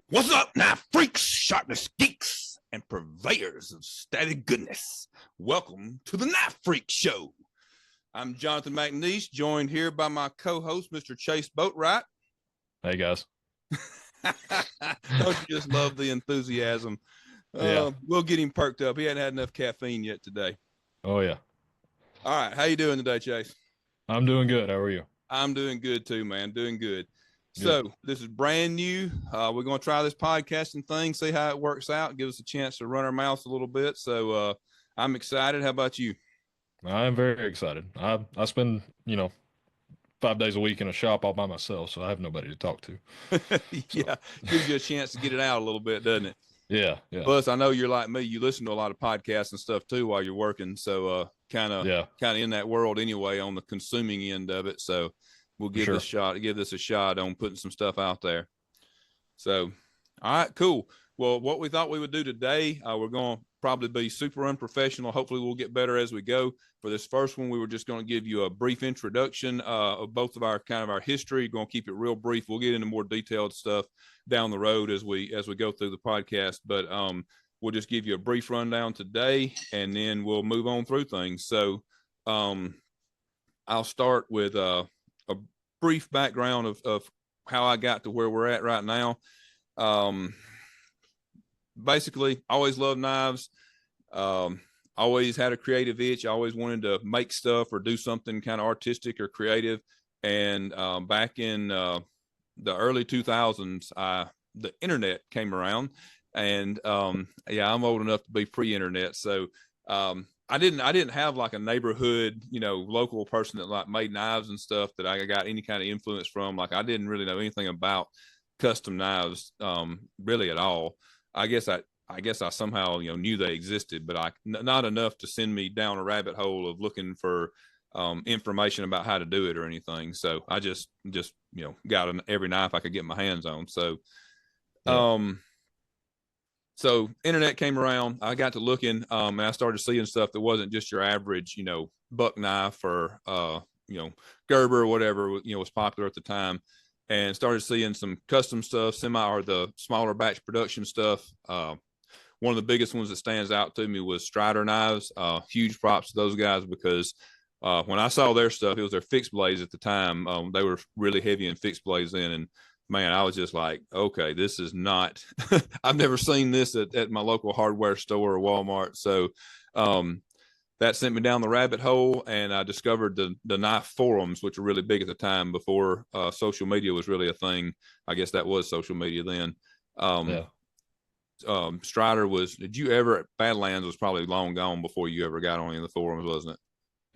What's up, knife freaks, sharpness geeks, and purveyors of static goodness? Welcome to the Knife Freak Show. I'm Jonathan McNees, joined here by my co-host, Mr. Chase Boatright. Hey, guys. Don't you just love the enthusiasm? Yeah. We'll get him perked up. He hadn't had enough caffeine yet today. Oh, yeah. All right, how you doing today, Chase? I'm doing good. How are you? I'm doing good too, man. Doing good. Good. So this is brand new. We're going to try this podcasting thing, see how it works out, give us a chance to run our mouths a little bit. So I'm excited. How about you? I'm very excited. I spend, 5 days a week in a shop all by myself, so I have nobody to talk to. So, Yeah, gives you a chance to get it out a little bit, doesn't it? yeah, yeah, Plus, I know you're like me. You listen to a lot of podcasts and stuff too while you're working. So kind of yeah, in that world anyway on the consuming end of it. So we'll for give sure. this a shot on putting some stuff out there. So, all right, cool. Well, what we thought we would do today, we're going to probably be super unprofessional. Hopefully, we'll get better as we go. For this first one, we were just going to give you a brief introduction of both of our our history. Going to keep it real brief. We'll get into more detailed stuff down the road as we go through the podcast. But we'll just give you a brief rundown today, and then we'll move on through things. So, I'll start with a brief background of how I got to where we're at right now. Basically, always loved knives. Always had a creative itch. I always wanted to make stuff or do something kind of artistic or creative. And back in the early 2000s, the internet came around, and yeah, I'm old enough to be pre-internet. So I didn't have like a neighborhood, local person that like made knives and stuff that I got any kind of influence from. Like I didn't really know anything about custom knives really at all. I guess I somehow knew they existed, but not enough to send me down a rabbit hole of looking for information about how to do it or anything. So I just got every knife I could get my hands on. So Yeah, so internet came around. I got to looking, and I started seeing stuff that wasn't just your average buck knife or Gerber or whatever was popular at the time, and started seeing some custom stuff, or the smaller batch production stuff. One of the biggest ones that stands out to me was Strider knives. Huge props to those guys because when I saw their stuff, it was their fixed blades at the time. They were really heavy in fixed blades then, and man, I was just like, okay, this is not. I've never seen this at my local hardware store or Walmart. So that sent me down the rabbit hole, and I discovered the knife forums, which were really big at the time before social media was really a thing. I guess that was social media then. yeah, Strider was. Did you ever? Badlands was probably long gone before you ever got on any of the forums, wasn't it?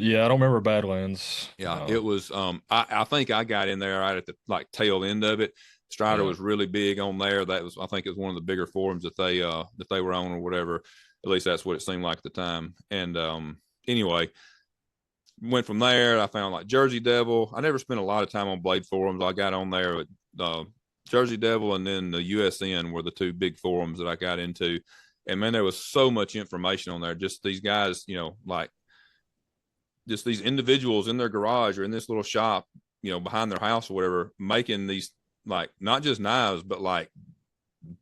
yeah. I don't remember Badlands. Yeah, it was. I think I got in there right at the tail end of it. Strider Yeah, was really big on there. That was, I think, it was one of the bigger forums that they were on or whatever. At least that's what it seemed like at the time. And anyway, went from there. I found like Jersey Devil. I never spent a lot of time on blade forums. I got on there with Jersey Devil and then the USN were the two big forums that I got into. And man, there was so much information on there. Just these guys, like just these individuals in their garage or in this little shop, behind their house or whatever, making these like not just knives, but like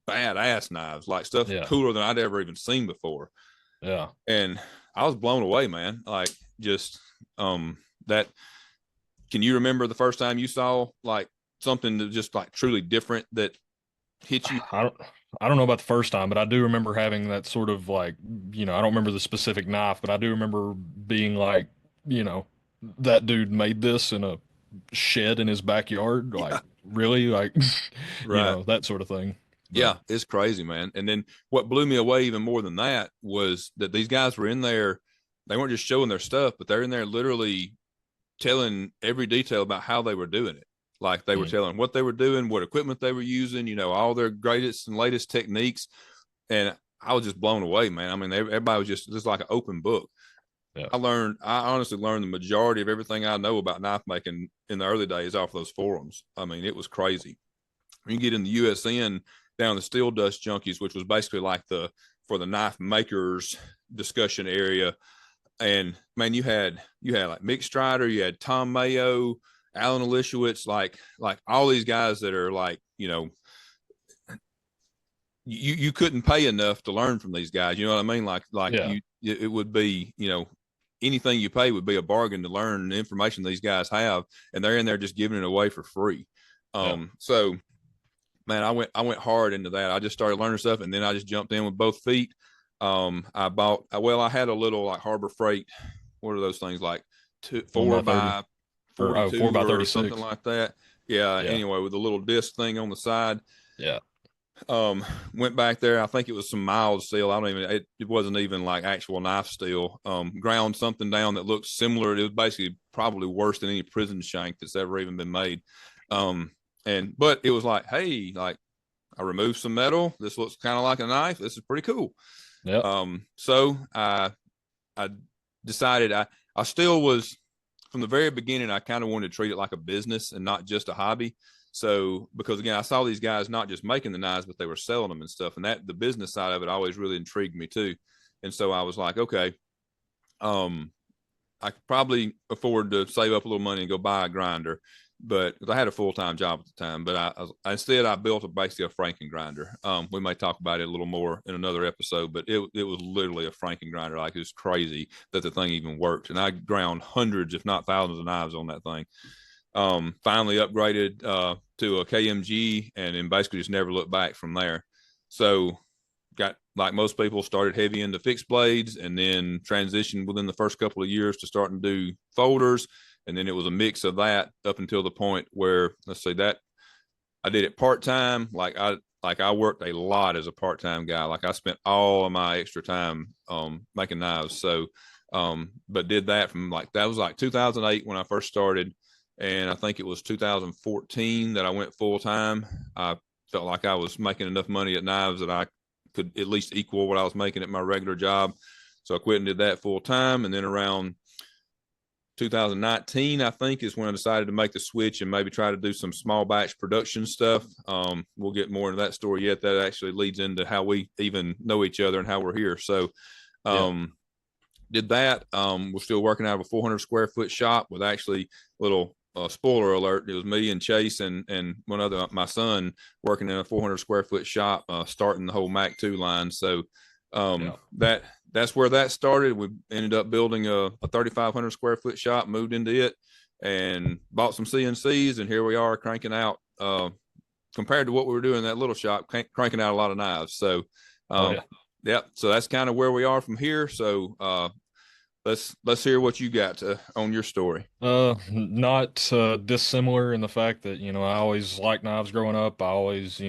badass knives, like stuff yeah, cooler than I'd ever even seen before. yeah. And I was blown away, man. Like just that. Can you remember the first time you saw like something that just like truly different that hit you? I don't, I don't know about the first time, but I do remember having that sort of like, I don't remember the specific knife, but I do remember being like, you know, that dude made this in a shed in his backyard. Like, Yeah, really? Like, right. that sort of thing. But Yeah, it's crazy, man. And then what blew me away even more than that was that these guys were in there. They weren't just showing their stuff, but they're in there literally telling every detail about how they were doing it. Like they were mm, telling what they were doing, what equipment they were using, all their greatest and latest techniques. And I was just blown away, man. I mean, everybody was just like an open book. yeah, I honestly learned the majority of everything I know about knife making in the early days off those forums. I mean, it was crazy. When you get in the USN down the Steel Dust Junkies, which was basically like for the knife makers discussion area, and man, you had like Mick Strider, you had Tom Mayo, Alan Elishewitz, like all these guys that are like you couldn't pay enough to learn from these guys. You know what I mean? Like Yeah. it would be, anything you pay would be a bargain to learn the information these guys have, and they're in there just giving it away for free. Yeah. So man, I went hard into that. I just started learning stuff, and then I just jumped in with both feet. I had a little like Harbor Freight. What are those things like? One Four by 30 by or oh, four 42 by or something 36. like that. Yeah. Yeah. Anyway, with a little disc thing on the side. Yeah. um Went back there. I think it was some mild steel. I don't even, it wasn't even like actual knife steel. Ground something down that looked similar. It was basically probably worse than any prison shank that's ever even been made. But it was like, hey, like, I removed some metal. This looks kind of like a knife. This is pretty cool. Yep. So I decided, I still was, from the very beginning, I kind of wanted to treat it like a business and not just a hobby. So, because again, I saw these guys not just making the knives, but they were selling them and stuff. And that the business side of it always really intrigued me too. And so I was like, okay, um, I could probably afford to save up a little money and go buy a grinder, but I had a full time job at the time. But instead I built basically a Franken grinder. We may talk about it a little more in another episode, but it was literally a Franken grinder. Like, it was crazy that the thing even worked, and I ground hundreds, if not thousands, of knives on that thing. Finally upgraded to a KMG, and then basically just never looked back from there. So, got, like most people, started heavy into fixed blades, and then transitioned within the first couple of years to starting to do folders. And then it was a mix of that up until the point where, let's say, that I did it part-time. Like I worked a lot as a part-time guy. Like, I spent all of my extra time making knives. So but did that from, like, that was like 2008 when I first started, and I think it was 2014 that I went full-time. I felt like I was making enough money at knives that I could at least equal what I was making at my regular job. So I quit and did that full-time. And then around 2019, I think, is when I decided to make the switch and maybe try to do some small batch production stuff. We'll get more into that story yet. That actually leads into how we even know each other and how we're here. So, Yeah. did that. We're still working out of a 400 square foot shop with, actually, little spoiler alert, it was me and Chase and one other, my son, working in a 400 square foot shop, starting the whole Mac 2 line. So Yeah. that's where that started. We ended up building a 3,500 square foot shop, moved into it, and bought some CNCs, and here we are cranking out, compared to what we were doing in that little shop, cranking out a lot of knives. So Oh yeah. yeah, so that's kind of where we are from here. So let's hear what you got on your story. Not dissimilar in the fact that, I always liked knives growing up. I always,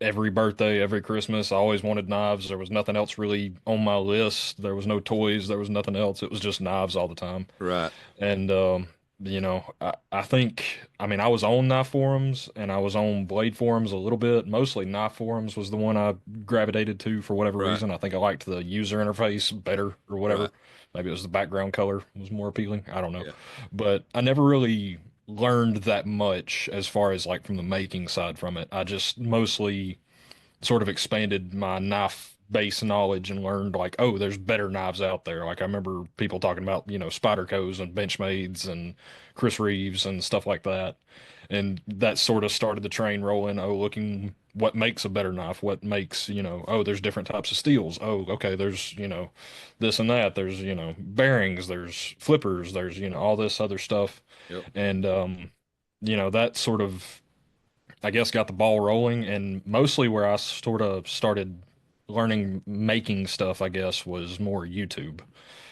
every birthday, every Christmas, I always wanted knives. There was nothing else really on my list. There was no toys, there was nothing else. It was just knives all the time. Right. And I think, I mean, I was on knife forums and I was on blade forums a little bit. Mostly knife forums was the one I gravitated to for whatever Right. reason. I think I liked the user interface better or Right. whatever. Maybe it was the background color was more appealing. I don't know. Yeah. But I never really learned that much as far as like from the making side from it. I just mostly sort of expanded my knife base knowledge and learned like, oh, there's better knives out there. Like I remember people talking about, Spyderco's and Benchmades and Chris Reeves and stuff like that. And that sort of started the train rolling. Oh, looking what makes a better knife, what makes, oh, there's different types of steels. Oh, okay, there's, this and that. There's, bearings, there's flippers, there's, all this other stuff. Yep. And that sort of I guess got the ball rolling, and mostly where I sort of started learning making stuff, I guess, was more YouTube.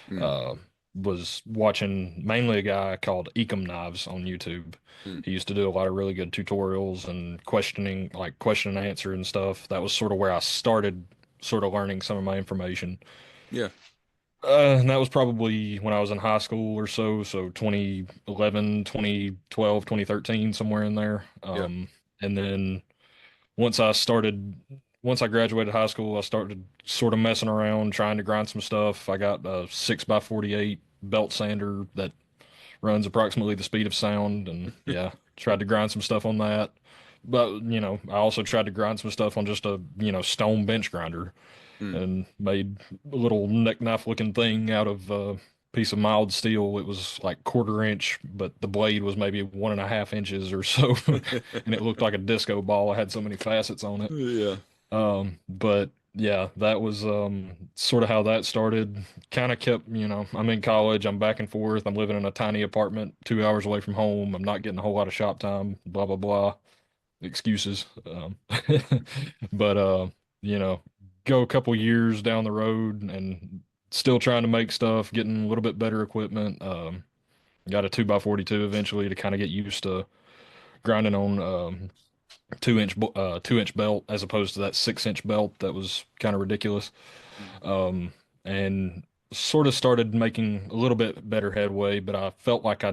Mm. Uh, was watching mainly a guy called Ecom Knives on YouTube. Mm. He used to do a lot of really good tutorials and questioning, like question and answer and stuff. That was sort of where I started sort of learning some of my information. Yeah. And that was probably when I was in high school or so, so 2011, 2012, 2013, somewhere in there. Yeah. And then once I started, once I graduated high school, I started sort of messing around, trying to grind some stuff. I got a 6x48 belt sander that runs approximately the speed of sound, and yeah, tried to grind some stuff on that. But, I also tried to grind some stuff on just a, stone bench grinder Mm. and made a little neck knife looking thing out of a piece of mild steel. It was like quarter inch, but the blade was maybe 1.5 inches or so, and it looked like a disco ball. I had so many facets on it. Yeah. But yeah, that was sort of how that started. Kind of kept, I'm in college, I'm back and forth, I'm living in a tiny apartment 2 hours away from home, I'm not getting a whole lot of shop time, blah blah blah. Excuses. But you know, go a couple years down the road and still trying to make stuff, getting a little bit better equipment. Got a 2x42 eventually to kind of get used to grinding on 2-inch belt as opposed to that 6-inch belt that was kind of ridiculous. Mhm. Um, and sort of started making a little bit better headway, but I felt like I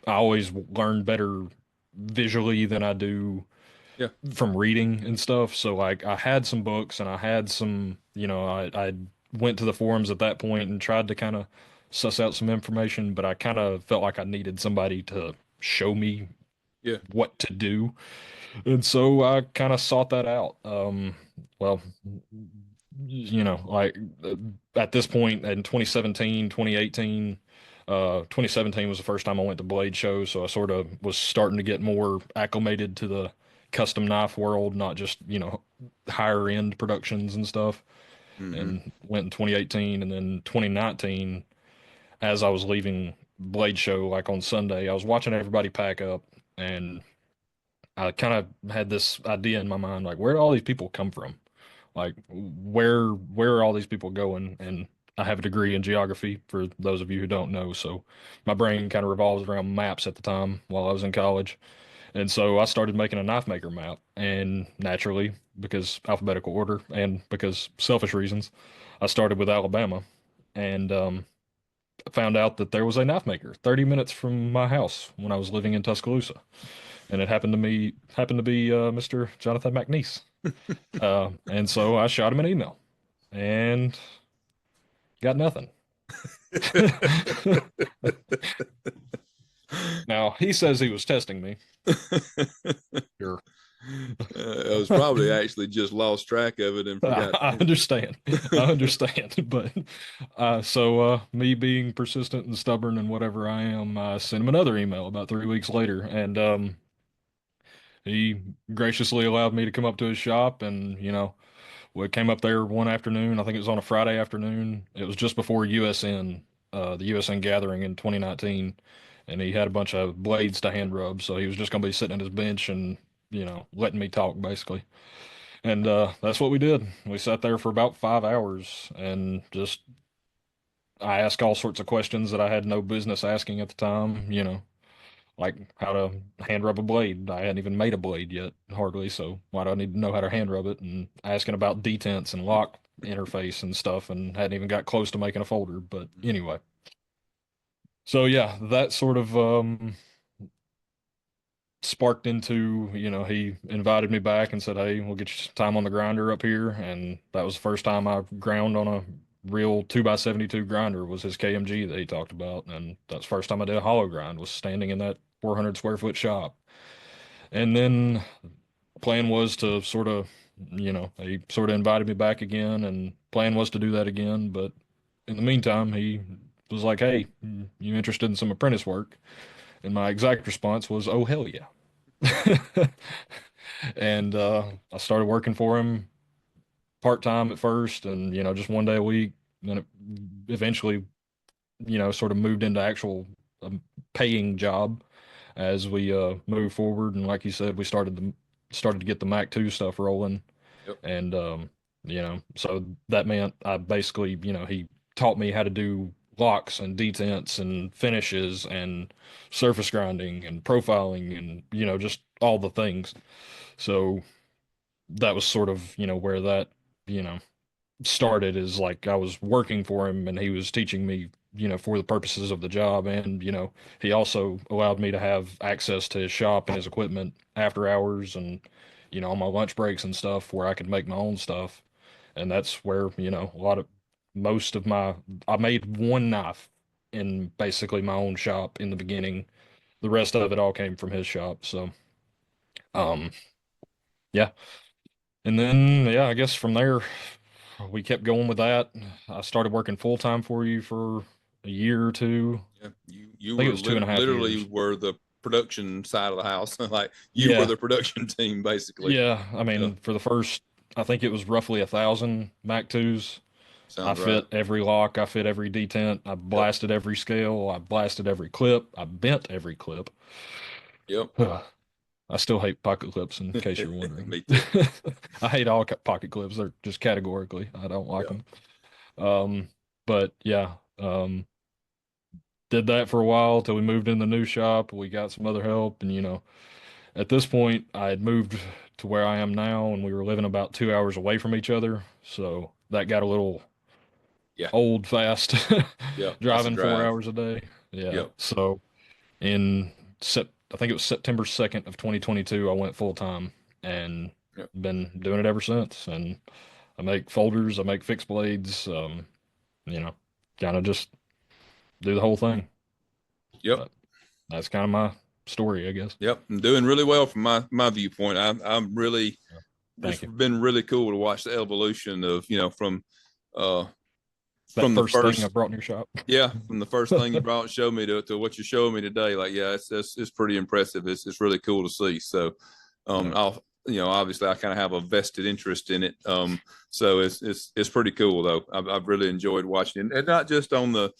always learned better visually than I do Yeah. from reading and stuff. So like I had some books and I had some, I went to the forums at that point and tried to kind of suss out some information, but I kind of felt like I needed somebody to show me Yeah. what to do. And so I kind of sought that out. Well, like at this point in 2017, 2018, 2017 was the first time I went to Blade shows, so I sort of was starting to get more acclimated to the custom knife world, not just, higher end productions and stuff. Hmm. And went in 2018 and then 2019 as I was leaving Blade show like on Sunday, I was watching everybody pack up and I kind of had this idea in my mind, like, where do all these people come from? Like, where are all these people going? And I have a degree in geography for those of you who don't know, so my brain kind of revolves around maps at the time while I was in college. And so I started making a knife maker map, and naturally, because alphabetical order and because selfish reasons, I started with Alabama and found out that there was a knife maker 30 minutes from my house when I was living in Tuscaloosa, and it happened to be Mr. Jonathan McNees. And so I shot him an email and got nothing. Now he says he was testing me. Sure. I was probably actually just lost track of it and forgot. I understand. I understand. But me being persistent and stubborn and whatever I am, I sent him another email about 3 weeks later, and he graciously allowed me to come up to his shop, and we came up there one afternoon. I think it was on a Friday afternoon. It was just before USN, the USN gathering in 2019, and he had a bunch of blades to hand rub, so he was just gonna be sitting at his bench and letting me talk basically. And that's what we did. We sat there for about 5 hours and just I asked all sorts of questions that I had no business asking at the time, like how to hand rub a blade. I hadn't even made a blade yet, hardly, so why do I need to know how to hand rub it? And asking about detents and lock interface and stuff, and hadn't even got close to making a folder. But anyway, so yeah, that sort of sparked into, he invited me back and said, "Hey, we'll get you some time on the grinder up here." And that was the first time I ground on a real 2x72 grinder was his KMG that he talked about. And that's the first time I did a hollow grind was standing in that 400 square foot shop. And then plan was to sort of, he sort of invited me back again and plan was to do that again. But in the meantime, he was like, "Hey, you interested in some apprentice work?" And my exact response was, "Oh, hell yeah." And I started working for him part time at first, and just one day a week. Then it eventually, sort of moved into actual paying job as we moved forward. And like you said, we started to get the Mac 2 stuff rolling, Yep. and so that meant I basically, he taught me how to do locks and detents and finishes and surface grinding and profiling and just all the things. So that was sort of, where that, you know, started is like I was working for him and he was teaching me, for the purposes of the job. And, he also allowed me to have access to his shop and his equipment after hours and, on my lunch breaks and stuff where I could make my own stuff. And that's where, most of I made one knife in basically my own shop in the beginning. The rest of it all came from his shop. So, um, yeah. And then, yeah, I guess from there, we kept going with that. I started working full time for you for a year or two. Yeah. You I think it were was two and a half literally years. were the production side of the house. Like you were Yeah. the production team basically. Yeah. I Yeah, mean, for the first, I think it was roughly 1,000 Mac 2s. I sounds right. fit every lock. I fit every detent. I Yep. blasted every scale. I blasted every clip. I bent every clip. Yep. I still hate pocket clips, in case you're wondering. Me too. I hate all pocket clips. They're just categorically, I don't like Yeah. them. But yeah, did that for a while till we moved in the new shop. We got some other help, and at this point, I had moved to where I am now, and we were living about 2 hours away from each other. So that got a little Yeah. old fast, Yep. That's a driving four drive. hours a day. Yeah. Yep. So in I think it was September 2nd of 2022, I went full time and Yep. been doing it ever since. And I make folders, I make fixed blades, you know, kind of just do the whole thing. Yep. But that's kind of my story, I guess. Yep. I'm doing really well from my viewpoint. I'm really, Yeah. it's Thank you. been really cool to watch the evolution of, uh That from the first thing I first, brought in your shop. yeah, from the first thing you brought and showed me to what you're showing me today. Like, yeah, it's pretty impressive. It's really cool to see. So, Yeah. I'll, obviously I kind of have a vested interest in it. So it's pretty cool though. I've really enjoyed watching it, and not just on the,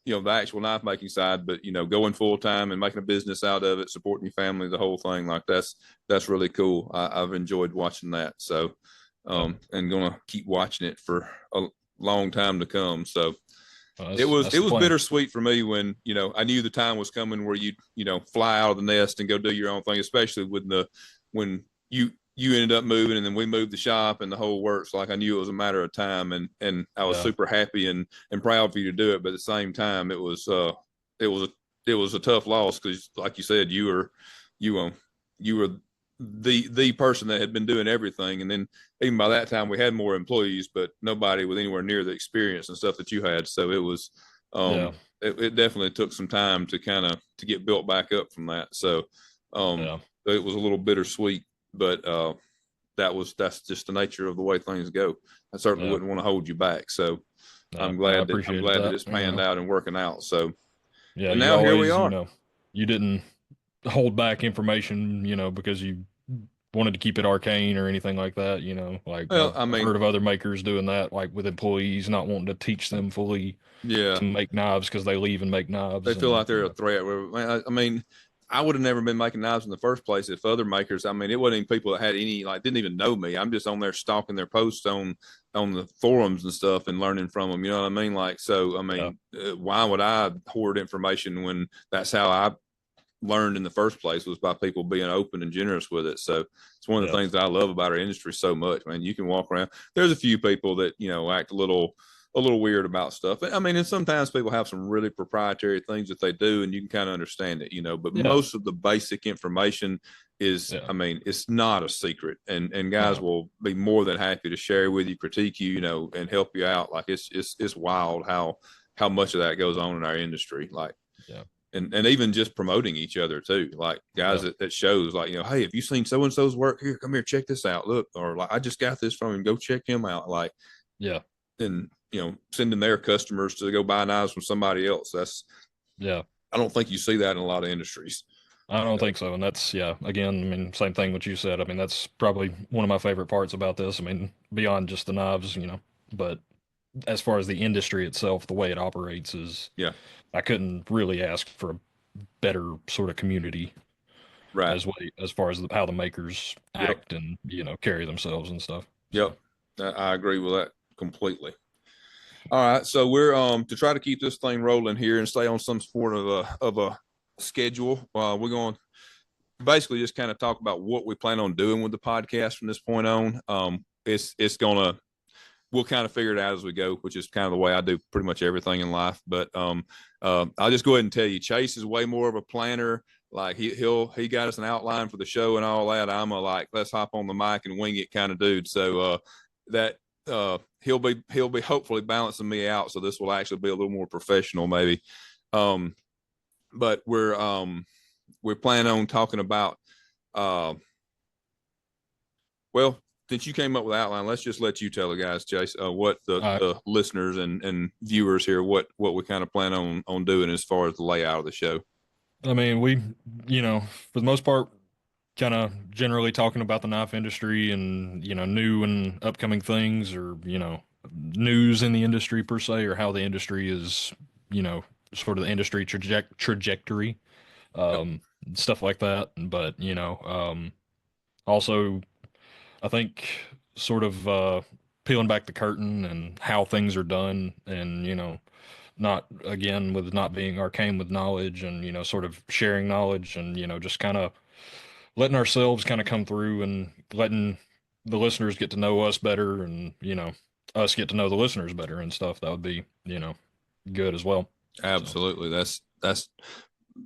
the actual knife making side, but going full time and making a business out of it, supporting your family, the whole thing. Like that's really cool. I've enjoyed watching that. So, Yeah. and gonna keep watching it for a long time to come. So it That's was that's it the was plan. bittersweet for me when I knew the time was coming where you fly out of the nest and go do your own thing, especially when you ended up moving and then we moved the shop and the whole works. Like I knew it was a matter of time, and I was Yeah. super happy and proud for you to do it. But at the same time, it was a tough loss because, like you said, you you were the person that had been doing everything, and then even by that time we had more employees, but nobody with anywhere near the experience and stuff that you had. So it was, Yeah. it definitely took some time to kind of to get built back up from that. So, Yeah. it was a little bittersweet, but that's just the nature of the way things go. I certainly Yeah. wouldn't want to hold you back. So I I'm appreciated glad that that. it's panned out and working out. So, Yeah, and you now here we always, are. you didn't hold back information, because you wanted to keep it arcane or anything like that, like Well, I've I mean, heard of other makers doing that, like with employees not wanting to teach them fully yeah, to make knives because they leave and make they knives feel and like they're a threat. I mean, I would have never been making knives in the first place if other makers. I mean, it wasn't even people that had any like didn't even know me. I'm just on there stalking their posts on the forums and stuff and learning from them. You know what I mean? Like, so I yeah, mean, why would I hoard information when that's how I learned in the first place was by people being open and generous with it. So it's one of the yeah, things that I love about our industry so much, man. You can walk around. There's a few people that, act a little weird about stuff. I mean, and sometimes people have some really proprietary things that they do and you can kind of understand it, but yeah, most of the basic information is, yeah, I mean, it's not a secret, and guys no, will be more than happy to share with you, critique you, and help you out. Like it's wild how much of that goes on in our industry. Like, yeah, and even just promoting each other too, like guys yeah, that shows like, hey, have you seen so and so's work? Here, come here, check this out, look, or like I just got this from him, go check him out. Like, yeah, and sending their customers to go buy knives from somebody else. That's, yeah. I don't think you see that in a lot of industries. I don't So, think so. And that's, yeah, again, I mean, same thing what you said. I mean, that's probably one of my favorite parts about this. I mean, beyond just the knives, but as far as the industry itself, the way it operates is, yeah, I couldn't really ask for a better sort of community right, as far as how the makers yep, act and carry themselves and stuff. So yep, I agree with that completely. All right, so we're to try to keep this thing rolling here and stay on some sort of a schedule. We're going basically just kind of talk about what we plan on doing with the podcast from this point on. It's gonna we'll kind of figure it out as we go, which is kind of the way I do pretty much everything in life. But I'll just go ahead and tell you, Chase is way more of a planner. Like he got us an outline for the show and all that. I'm a like let's hop on the mic and wing it kind of dude. So that he'll be hopefully balancing me out. So this will actually be a little more professional maybe. Um, but we're planning on talking about well, since you came up with the outline, let's just let you tell the guys, Chase, what all right. the listeners and viewers here, what we kind of plan on doing as far as the layout of the show. I mean, we, for the most part, kind of generally talking about the knife industry and, new and upcoming things or, news in the industry per se, or how the industry is, you know, sort of the industry trajectory, Yep. um, stuff like that. But, also, I think sort of peeling back the curtain and how things are done and, not again with not being arcane with knowledge and, sort of sharing knowledge and, just kind of letting ourselves kind of come through and letting the listeners get to know us better and, us get to know the listeners better and stuff. That would be, good as well. So, Absolutely. That's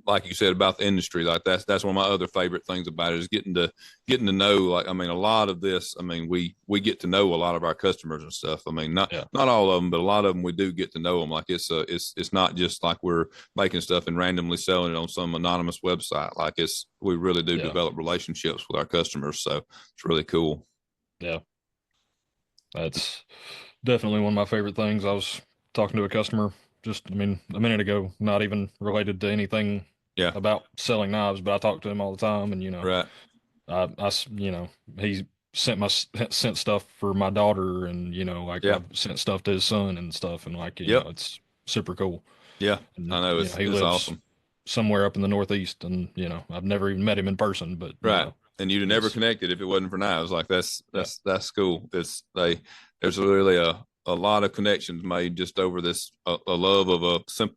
like you said about the industry. Like that's one of my other favorite things about it is getting to know. Like I mean, a lot of this. I mean, we get to know a lot of our customers and stuff. I mean, not yeah, not all of them, but a lot of them we do get to know them. Like it's not just like we're making stuff and randomly selling it on some anonymous website. Like we really do yeah, develop relationships with our customers. So it's really cool. yeah. That's definitely one of my favorite things. I was talking to a customer just, I mean, a minute ago, not even related to anything Yeah. about selling knives, but I talk to him all the time, and Right. he sent stuff for my daughter, and like Yeah. I've sent stuff to his son and stuff, and like Yep. it's super cool. Yeah. I And know he it's lives awesome. somewhere up in the Northeast, and I've never even met him in person, but Right. And you'd have never he's connected if it wasn't for knives. Like yeah, that's cool. There's really a lot of connections made just over this a love of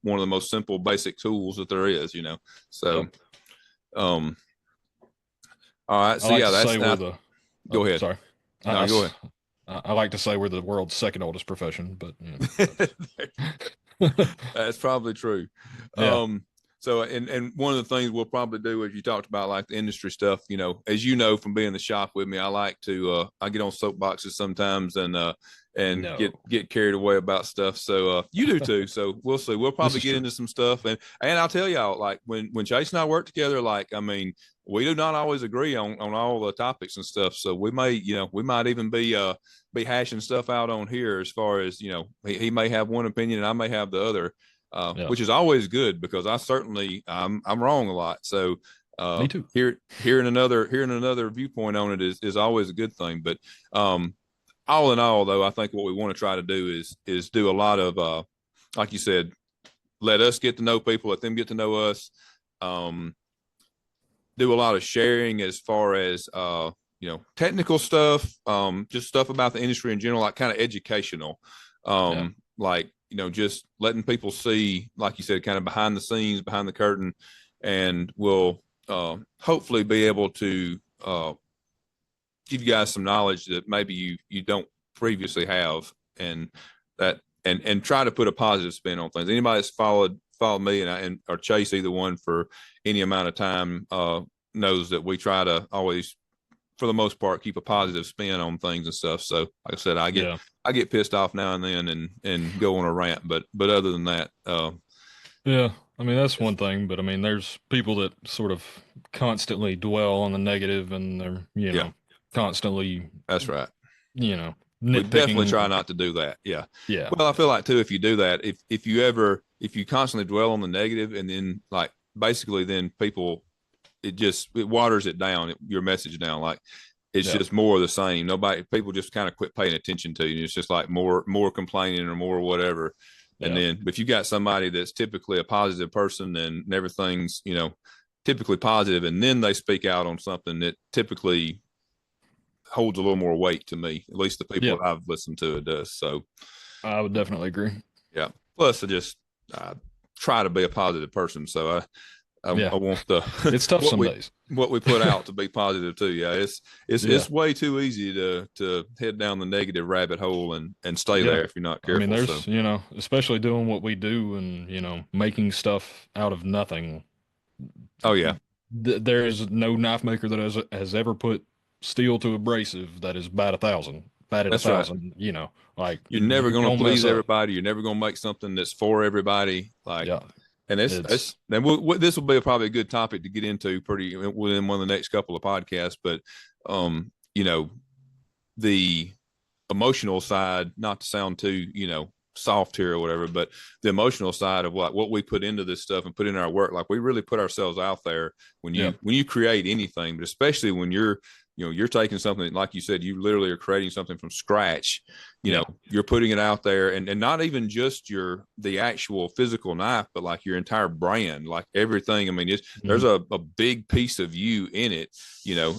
one of the most simple basic tools that there is, you know. yeah. So all right. I So like yeah, to that's say we're now the go ahead. sorry. I, I No, go s- I like to say we're the world's second oldest profession, but ahead. that's That's probably true. yeah, So and one of the things we'll probably do is you talked about like the industry stuff, you know, as you know from being in the shop with me, I like to I get on soapboxes sometimes and no, get carried away about stuff. So you do too. So we'll see. We'll this probably is get true. into some stuff and I'll tell y'all like when Chase and I work together, like I mean, we do not always agree on all the topics and stuff. So we might even be hashing stuff out on here as far as he may have one opinion and I may have the other, Yeah, which is always good because I'm wrong a lot. So me too. hearing another viewpoint on it is always a good thing. But all in all, though, I think what we want to try to do is do a lot of like you said, let us get to know people, let them get to know us. Um, do a lot of sharing as far as technical stuff, just stuff about the industry in general, like kind of educational, Yeah, like just letting people see, like you said, kind of behind the scenes, behind the curtain, and we'll hopefully be able to give you guys some knowledge that maybe you don't previously have, and that and try to put a positive spin on things. Anybody that's followed me and or Chase either one for any amount of time knows that we try to always, for the most part, keep a positive spin on things and stuff. So, like I said, yeah, I get pissed off now and then and go on a rant, but other than that, yeah. I mean, that's one thing, but I mean, there's people that sort of constantly dwell on the negative and they're, yeah, constantly, that's right. you know, We definitely try nitpicking. not to do that. Yeah. Yeah, Well, I feel like too, if you do that, if you constantly dwell on the negative and then like basically then people, it waters it down, your message down. Like it's yeah, just more of the same. People just kind of quit paying attention to you. It's just like more complaining or more whatever. And yeah, then if you got somebody that's typically a positive person and everything's, typically positive, and then they speak out on something that typically holds a little more weight to me, at least the people yeah. that I've listened to it does. So I would definitely agree. yeah. Plus, I try to be a positive person, so Yeah, I want the it's tough what some we days. put out to be positive too. Yeah, Yeah, it's way too easy to head down the negative rabbit hole and stay yeah. there if you're not I mean, careful. So there's, especially doing what we do and, making stuff out of nothing. oh yeah, There is no knife maker that has ever put steel to abrasive that is batted a that's right. thousand, like You're never you're going to gonna mess please up. everybody. You're never going to make something that's for everybody. Like, Yeah, and it's then this will be probably a good topic to get into pretty within one of the next couple of podcasts. But, you know, the emotional side, not to sound too, soft here or whatever, but the emotional side of what we put into this stuff and put in our work, like we really put ourselves out there when you create anything, but especially when you're taking something, like you said, you literally are creating something from scratch. You're putting it out there, and not even just the actual physical knife, but like your entire brand, like everything. I mean, there's a big piece of you in it,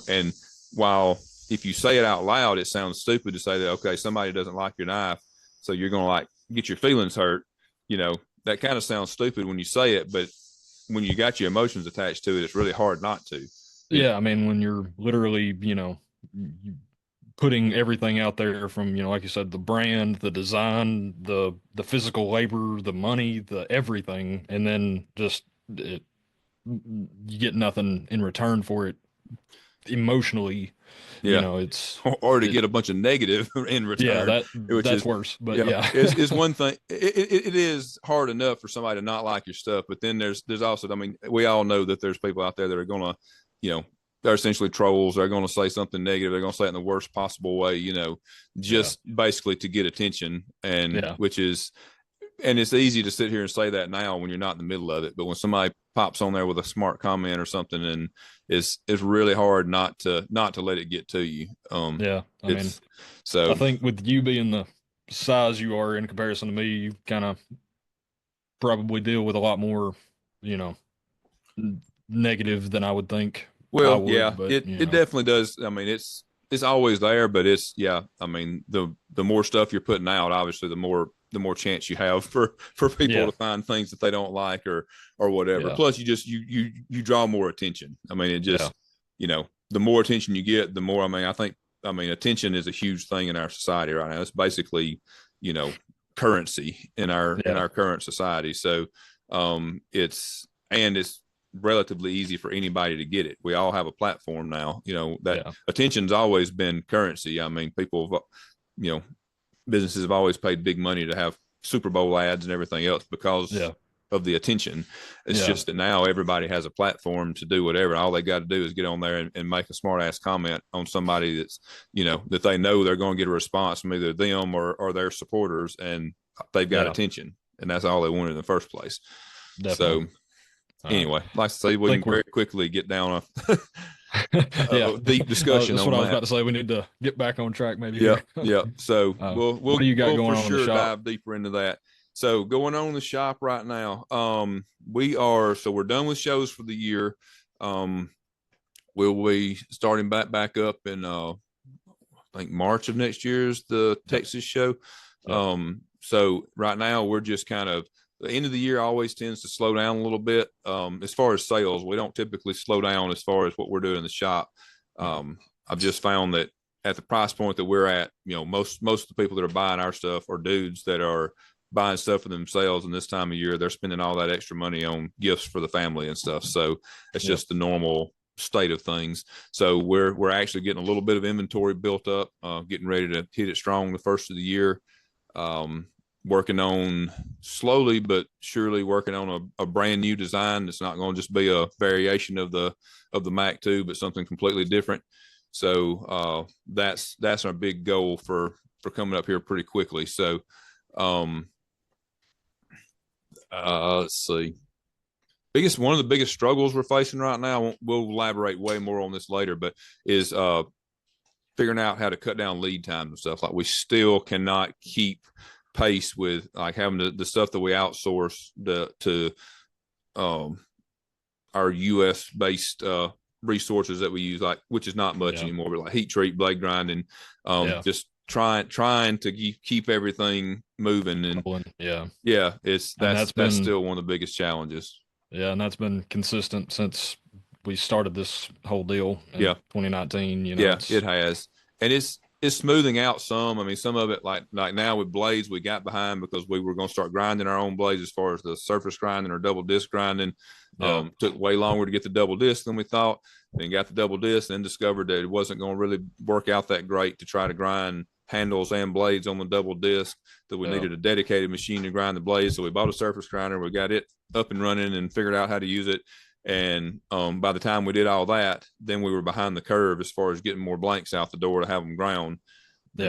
and while if you say it out loud, it sounds stupid to say that, okay, somebody doesn't like your knife, so you're going to like get your feelings hurt. That kind of sounds stupid when you say it, but when you got your emotions attached to it, it's really hard not to. Yeah, I mean, when you're literally, putting everything out there from, like you said, the brand, the design, the physical labor, the money, the everything, and then just you get nothing in return for it emotionally. Yeah. It's or to get a bunch of negative in return. Yeah, which that's is worse. But yeah, it's one thing. It is hard enough for somebody to not like your stuff, but then there's also, I mean, we all know that there's people out there that are gonna, they're essentially trolls. They're going to say something negative. They're going to say it in the worst possible way, just basically to get attention. And which is, and it's easy to sit here and say that now when you're not in the middle of it. But when somebody pops on there with a smart comment or something, and it's really hard not to let it get to you. I mean, so I think with you being the size you are in comparison to me, you kind of probably deal with a lot more, negative than I would think. Well, but, it definitely does. I mean, it's always there, but I mean, the more stuff you're putting out, obviously, the more chance you have for people to find things that they don't like or whatever. Plus, you draw more attention. I mean, it just the more attention you get, the more. I mean, attention is a huge thing in our society right now. It's basically currency in our current society. So it's relatively easy for anybody to get it. We all have a platform now, attention's always been currency. I mean, businesses have always paid big money to have Super Bowl ads and everything else because of the attention. It's just that now everybody has a platform to do whatever. All they got to do is get on there and make a smart ass comment on somebody that's, that they know they're going to get a response from either them or their supporters, and they've got attention, and that's all they wanted in the first place. Definitely. So anyway, like I say, we can very quickly get down a deep discussion. That's what I was about to say. We need to get back on track, maybe. Yeah. So we'll what do you got going for on sure in the shop? Dive deeper into that. So going on in the shop right now, we're done with shows for the year. We'll be starting back up in I think March of next year is the Texas show. So right now we're just kind of, the end of the year always tends to slow down a little bit. As far as sales, we don't typically slow down as far as what we're doing in the shop. I've just found that at the price point that we're at, most of the people that are buying our stuff are dudes that are buying stuff for themselves. And this time of year, they're spending all that extra money on gifts for the family and stuff. So it's just the normal state of things. So we're actually getting a little bit of inventory built up, getting ready to hit it strong the first of the year. Working on slowly but surely working on a brand new design that's not going to just be a variation of the Mac 2, but something completely different. So that's our big goal for coming up here pretty quickly. So let's see. One of the biggest struggles we're facing right now, we'll elaborate way more on this later, but is figuring out how to cut down lead time and stuff. Like, we still cannot keep pace with like having the stuff that we outsource to our US based resources that we use, like, which is not much anymore, but like heat treat, blade grinding, just trying to keep everything moving. And that's still one of the biggest challenges. And that's been consistent since we started this whole deal in 2019. It has, and it's smoothing out some. I mean, some of it, like now with blades, we got behind because we were going to start grinding our own blades as far as the surface grinding or double disc grinding. Took way longer to get the double disc than we thought, and got the double disc, and discovered that it wasn't going to really work out that great to try to grind handles and blades on the double disc, that we needed a dedicated machine to grind the blades. So we bought a surface grinder, we got it up and running and figured out how to use it. And by the time we did all that, then we were behind the curve as far as getting more blanks out the door to have them ground.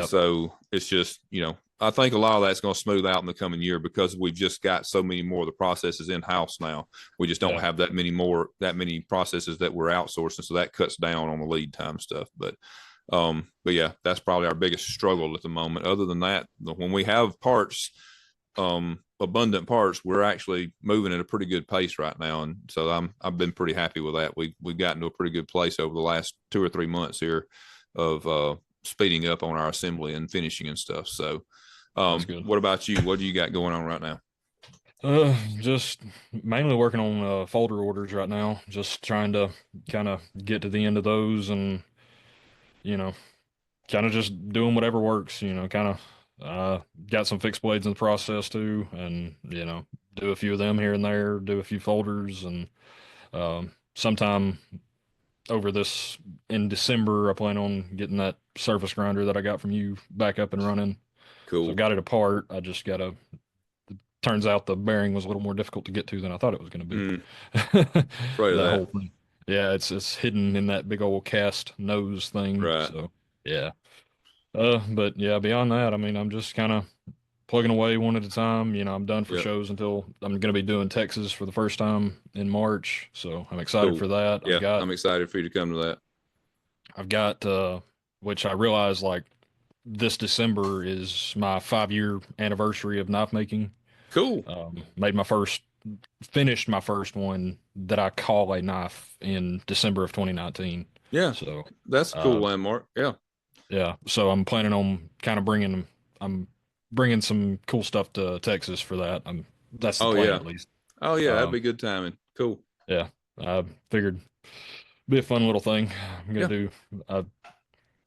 So it's just, I think a lot of that's going to smooth out in the coming year because we've just got so many more of the processes in house now. We just don't Yeah. have that many processes that we're outsourcing, so that cuts down on the lead time stuff. But yeah, that's probably our biggest struggle at the moment. Other than that, when we have parts, abundant parts, we're actually moving at a pretty good pace right now, and so I've been pretty happy with that. We've gotten to a pretty good place over the last 2 or 3 months here of speeding up on our assembly and finishing and stuff. So, That's good. what about you? What do you got going on right now? Just mainly working on folder orders right now. Just trying to kind of get to the end of those, and you know, kind of just doing whatever works. Kind of got some fixed blades in the process too, and do a few of them here and there. Do a few folders, and sometime over this in December, I plan on getting that surface grinder that I got from you back up and running. So Cool. I've got it apart. I just gotta turns out the bearing was a little more difficult to get to than I thought it was going to be. Mm, afraid of That that. whole thing. Yeah, it's hidden in that big old cast nose thing. Right. So yeah. But yeah, beyond that, I mean, I'm just kind of plugging away one at a time. I'm done for Yep. shows until I'm going to be doing Texas for the first time in March. So I'm excited Cool. for that. Yeah, I'm excited for you to come to that. I've got, which I realized like this December is my 5-year anniversary of knife making. Cool. Finished my first one that I call a knife in December of 2019. Yeah, So, that's a cool uh, landmark. Yeah. yeah. So I'm planning on kind of I'm bringing some cool stuff to Texas for that. That's the Oh plan yeah. at least. Oh yeah, that'd Um, be good timing. Cool. yeah. I figured be a fun little thing. I'm gonna Yeah. do.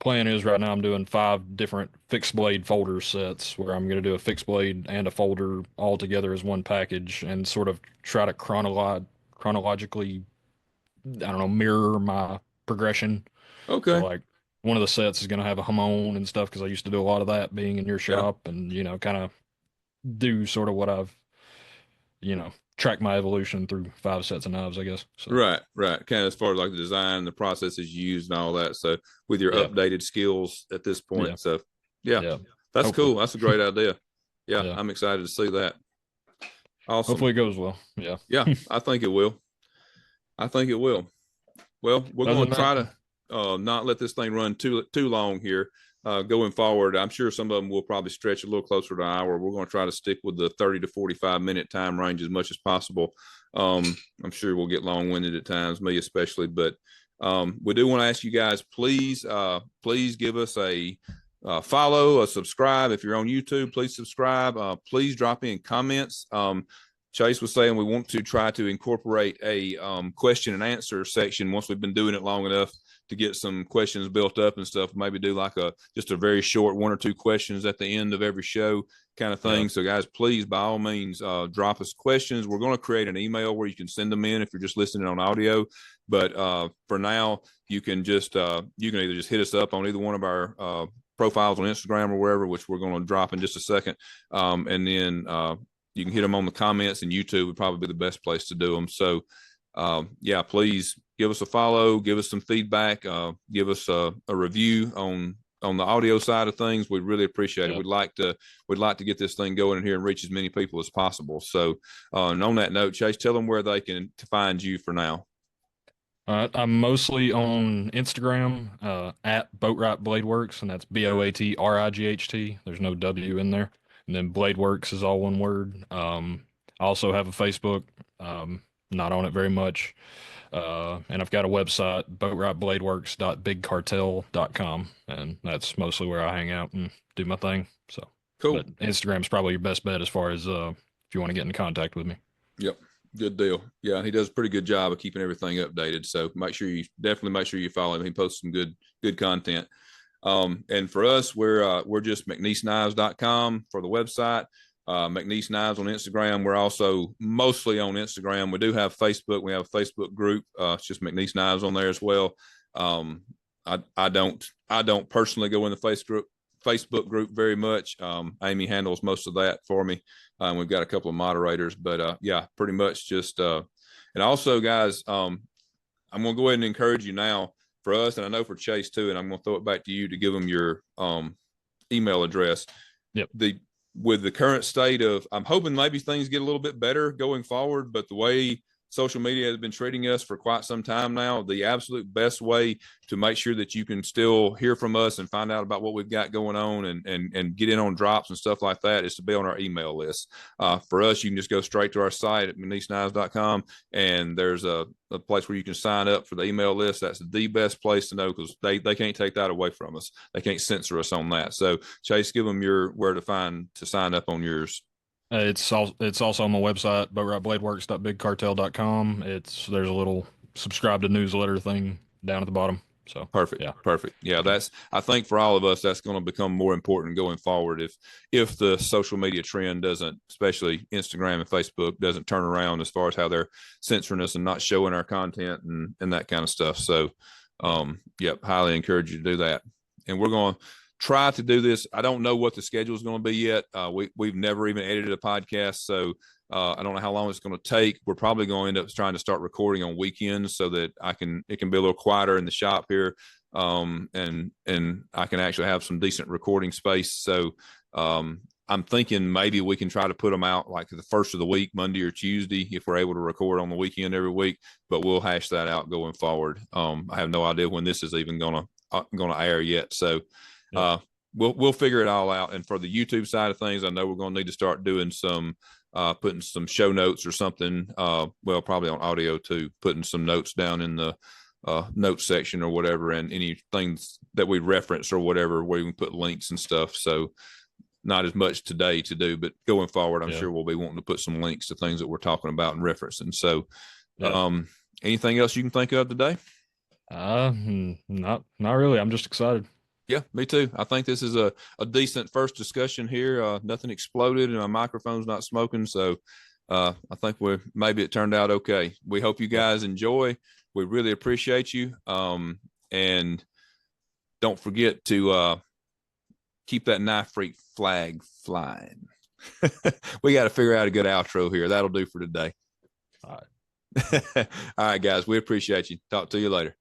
Plan is right now I'm doing 5 different fixed blade folder sets where I'm going to do a fixed blade and a folder all together as one package and sort of try to chronologically, I don't know, mirror my progression. So Okay. like one of the sets is going to have a hamon and stuff because I used to do a lot of that being in your Yeah. shop and kind of do sort of what I've tracked my evolution through 5 sets of knives, I guess. So Right. Right. Kind of as far as like the design, the processes used, and all that. So with your yeah, updated skills at this yeah, point. So yeah, yeah. that's Hopefully, cool. That's a great idea. Yeah, yeah. I'm excited to see that. Awesome. Hopefully it goes well. Yeah. Yeah, I think it will. I think it will. Well, we're Other going than to that, try to not let this thing run too long here. Going forward, I'm sure some of them will probably stretch a little closer to an hour. We're going to try to stick with the 30 to 45 minute time range as much as possible. I'm sure we'll get long winded at times, me especially, but we do want to ask you guys, please give us a follow, a subscribe. If you're on YouTube, please subscribe. Please drop in comments. Chase was saying we want to try to incorporate a question and answer section once we've been doing it long enough to get some questions built up and stuff. Maybe do like just a very short 1 or 2 questions at the end of every show kind of yeah. thing. So guys, please, by all means, drop us questions. We're going to create an email where you can send them in if you're just listening on audio. But for now, you can either just hit us up on either one of our profiles on Instagram or wherever, which we're going to drop in just a second. And then you can hit them on the comments, and YouTube would probably be the best place to do them. So, yeah, please give us a follow, give us some feedback, give us a review on the audio side of things. We'd really appreciate it. Yeah. We'd like to get this thing going in here and reach as many people as possible. So, and on that note, Chase, tell them where they can find you for now. I'm mostly on Instagram at Boatright Blade Works, and that's BOATRIGHT. There's no W in there. And then Blade Works is all one word. I also have a Facebook, not on it very much. And I've got a website, boatrightbladeworks.bigcartel.com, and that's mostly where I hang out and do my thing. So, Cool. but Instagram's probably your best bet as far as if you want to get in contact with me. Yep. Good deal. Yeah, he does a pretty good job of keeping everything updated. So definitely make sure you follow him. He posts some good content. And for us, we're just McNeeskKnives.com for the website. McNees Knives on Instagram. We're also mostly on Instagram. We do have Facebook. We have a Facebook group. It's just McNees Knives on there as well. I don't personally go in the Facebook group very much. Amy handles most of that for me. We've got a couple of moderators, but yeah, pretty much just. And also, guys, I'm going to go ahead and encourage you now for us, and I know for Chase too. And I'm going to throw it back to you to give them your email address. Yep. With the current state of, I'm hoping maybe things get a little bit better going forward, but the way social media has been treating us for quite some time now, the absolute best way to make sure that you can still hear from us and find out about what we've got going on and get in on drops and stuff like that is to be on our email list. For us, you can just go straight to our site at McNeesknives.com, and there's a place where you can sign up for the email list. That's the best place to know, because they can't take that away from us. They can't censor us on that. So Chase, give them where to sign up on yours. It's also on the website, boatrightbladeworks.bigcartel.com. There's a little subscribe to newsletter thing down at the bottom. So Perfect. yeah. Perfect. Yeah, I think for all of us, that's going to become more important going forward. If the social media trend doesn't, especially Instagram and Facebook, doesn't turn around as far as how they're censoring us and not showing our content and that kind of stuff. So, yep, highly encourage you to do that. And we're going to try to do this. I don't know what the schedule is going to be yet. We've never even edited a podcast, so I don't know how long it's going to take. We're probably going to end up trying to start recording on weekends so that it can be a little quieter in the shop here, and I can actually have some decent recording space. So I'm thinking maybe we can try to put them out like the first of the week, Monday or Tuesday, if we're able to record on the weekend every week. But we'll hash that out going forward. I have no idea when this is even going to air yet. So. We'll figure it all out. And for the YouTube side of things, I know we're going to need to start doing some putting some show notes or something. Well, probably on audio too, putting some notes down in the notes section or whatever, and any things that we reference or whatever, where we can put links and stuff. So not as much today to do, but going forward, I'm sure we'll be wanting to put some links to things that we're talking about and referencing. So, anything else you can think of today? Not really. I'm just excited. Yeah, me too. I think this is a decent first discussion here. Nothing exploded and my microphone's not smoking. So I think maybe it turned out okay. We hope you guys enjoy. We really appreciate you. And don't forget to keep that knife freak flag flying. We got to figure out a good outro here. That'll do for today. All right. All right, guys. We appreciate you. Talk to you later.